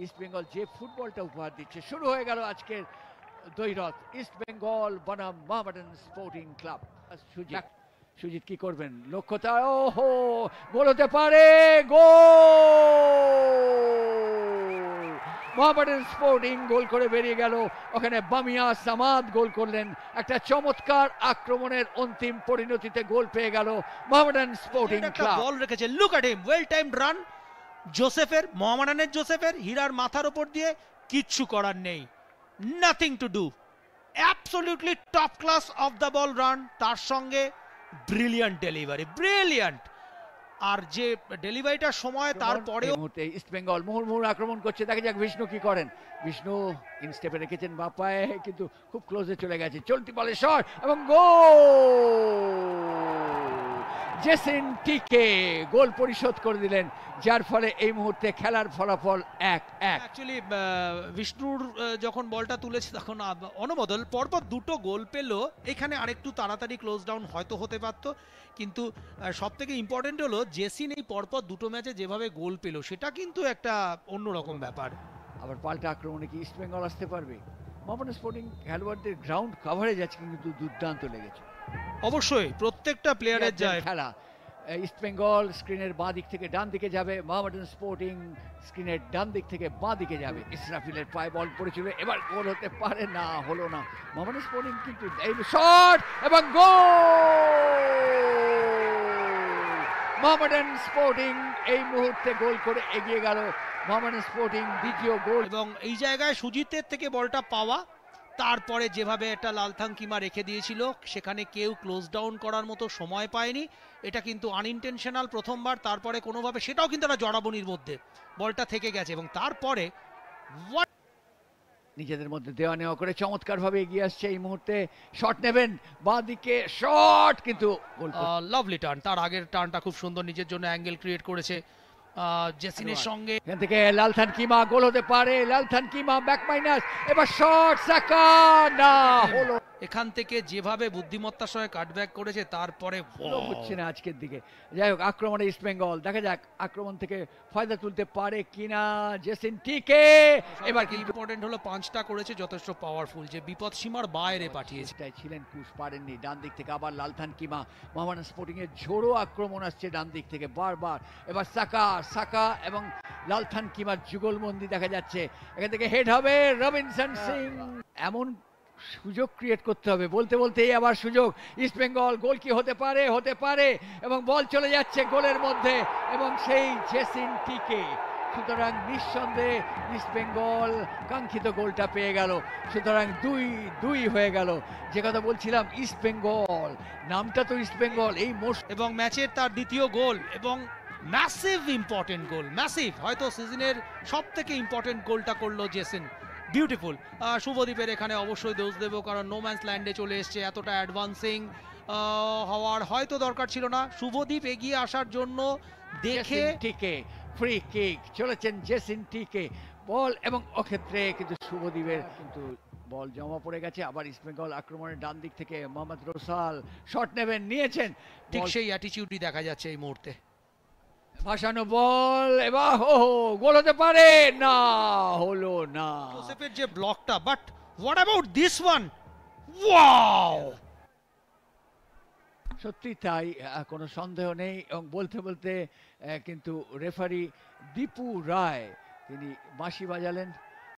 East Bengal যে ফুটবলটা উপহার দিচ্ছে। শুরু হয়ে গেল আজকের দ্বৈরথ, ইস্ট বেঙ্গল বনাম মোহামেডান স্পোর্টিং ক্লাব। সুজিত কি করবেন, লক্ষ্যতা, ওহো, গোল হতে পারে, গোল! মোহামেডান স্পোর্টিং গোল করে বেরিয়ে গেল। ওখানে বামিয়া সামাদ গোল করলেন। একটা চমৎকার আক্রমণের অন্তিম পরিণতিতে গোল পেয়ে গেল মোহামেডান স্পোর্টিং ক্লাব। বল রেখেছে, look at him, well timed run জোসেফের, মোহামেডানের জোসেফের, হীরার মাথার উপর দিয়ে, কিচ্ছু করার নেই, nothing to do, absolutely top class of the ball run, তার সঙ্গে ব্রিলিয়ান্ট ডেলিভারি, ব্রিলিয়ান্ট। আর যে ডেলিভারিটার সময় তারপরে মুহূর্তে ইস্ট বেঙ্গল মুহুর্মুহুর আক্রমণ করছে। দেখা যাক বিষ্ণু কি করেন। বিষ্ণু ইনস্টেপে রেখেছেন বাঁ পায়ে, কিন্তু খুব ক্লোজে চলে গেছে। চলতি বলে শট এবং গোল! জেসিন টিকে গোল পরিশোধ করে দিলেন, যার ফলে এই মুহূর্তে খেলার ফলাফল 1-1। অ্যাকচুয়ালি বিষ্ণুর যখন বলটা তুলেছে তখন অনবদল পরপর দুটো গোল পেল। এখানে আরেকটু তাড়াতাড়ি ক্লোজ ডাউন হয়তো হতে পারতো, কিন্তু সব থেকে ইম্পর্টেন্ট হলো জেসিন এই পরপর দুটো ম্যাচে যেভাবে গোল পেল, সেটা কিন্তু একটা অন্যরকম ব্যাপার। আবার পাল্টা আক্রমণে কি ইস্ট বেঙ্গল আসতে পারবে? মোহামেডান স্পোর্টিং খেলোয়াড়দের গ্রাউন্ড কাভারেজ আজকে কিন্তু দুর্দান্ত লেগেছে। অবশ্যই প্রত্যেকটা প্লেয়ারের যায় খেলা। ইস্ট বেঙ্গল স্ক্রিনের বাঁ দিক থেকে ডান দিকে যাবে, মোহামেডান স্পোর্টিং স্ক্রিনের ডান দিক থেকে বাঁ দিকে যাবে। ইসরাফিলের পায়ে বল পড়েছিল, এবার গোল হতে পারে না, হলো না। মোহামেডান স্পোর্টিং কিন্তু এই শট এবং গোল! মোহামেডান স্পোর্টিং এই মুহূর্তে গোল করে এগিয়ে গেল। মোহামেডান স্পোর্টিং দ্বিতীয় গোল। এবং এই জায়গায় সুজিতের থেকে বলটা পাওয়া, তারপরে যেভাবে একটা লালথাঙ্কিমা রেখে দিয়েছিল, সেখানে কেউ ক্লোজ ডাউন করার মতো সময় পায়নি। এটা কিন্তু আনইনটেনশনাল প্রথমবার, তারপরে কোনোভাবে সেটাও কিন্তু একটা জড়াবনির মধ্যে বলটা থেকে গেছে। এবং তারপরে নিজেদের মধ্যে দেওয়া নেওয়া করে চমৎকার ভাবে এগিয়ে আসছে। এই মুহূর্তে শট নেবেন, বাঁ দিকে শট, কিন্তু লাভলি টার্ন, তার আগের টার্নটা খুব সুন্দর, নিজের জন্য অ্যাঙ্গেল ক্রিয়েট করেছে জেসিনের সঙ্গে। এখান থেকে লালথানকিমা গোল হতে পারে, লালথানকিমা ব্যাক মাইনাস, এবার শট, সাকা, না হলো। এখান থেকে যেভাবে বুদ্ধিমত্তার সঙ্গে কাটব্যাক করেছে, তারপরে হচ্ছে না আজকের দিকে। যাই হোক, আক্রমণে ইস্ট বেঙ্গল, দেখা যাক আক্রমণ থেকে ফায়দা তুলতে পারে কিনা জেসিন টিকে। এবার কি ইম্পর্টেন্ট হলো, পাঁচটা করেছে যথেষ্ট পাওয়ারফুল, যে বিপদ সীমার বাইরে পাঠিয়েছে। ছিলেন কুশ, পারেননি। ডান দিক থেকে আবার লালথানকিমা, মোহামেডান স্পোর্টিং এর ঝোড়ো আক্রমণ আসছে ডান দিক থেকে বারবার। এবার সাকা এবং লালথানকিমার যুগলবন্দি দেখা যাচ্ছে। এখান থেকে হেড হবে রবিনসন সিং। এমন সুযোগ ক্রিয়েট করতে হবে, বলতে বলতেই আবার সুযোগ। ইস্ট বেঙ্গল গোল কি হতে পারে এবং বল চলে যাচ্ছে গোলের মধ্যে, এবং সেই জেসিন টিকে। সুতরাং নিঃসন্দেহে ইস্ট বেঙ্গল কাঙ্ক্ষিত গোলটা পেয়ে গেল। সুতরাং 2-2 হয়ে গেল। যে কথা বলছিলাম, ইস্ট বেঙ্গল নামটা তো ইস্ট বেঙ্গল, এই এবং ম্যাচের তার দ্বিতীয় গোল, এবং ম্যাসিভ ইম্পর্টেন্ট গোল, ম্যাসিভ, হয়তো সিজনের সব থেকে ইম্পর্টেন্ট গোলটা করলো জেসিন। বিউটিফুল। শুভদীপের এখানে অবশ্যই দোষ দেবো, কারণ নো ম্যান্স ল্যান্ডে চলে এসছে, এতটা অ্যাডভান্সিং হওয়ার হয়তো দরকার ছিল না। শুভদীপ এগিয়ে আসার জন্য দেখে টিকে ফ্রি কিক চলেছেন জেসিন টিকে, বল এবং অক্ষেত্রে কিন্তু শুভদীপের কিন্তু বল জমা পড়ে গেছে। আবার ইস্ট বেঙ্গল আক্রমণের ডান দিক থেকে মোহাম্মদ রোসাল শট নেবেন, নিয়েছেন। ঠিক সেই অ্যাটিটিউডই দেখা যাচ্ছে এই মুহূর্তে। ভাসানো বল, এবার গোল হতে পারে না, হলো না। জোসেফের যে ব্লকটা, but what about this one, wow! সত্যি তাই, কোনো সন্দেহ নেই। এবং বলতে বলতে কিন্তু রেফারি দীপু রায় তিনি বাঁশি বাজালেন।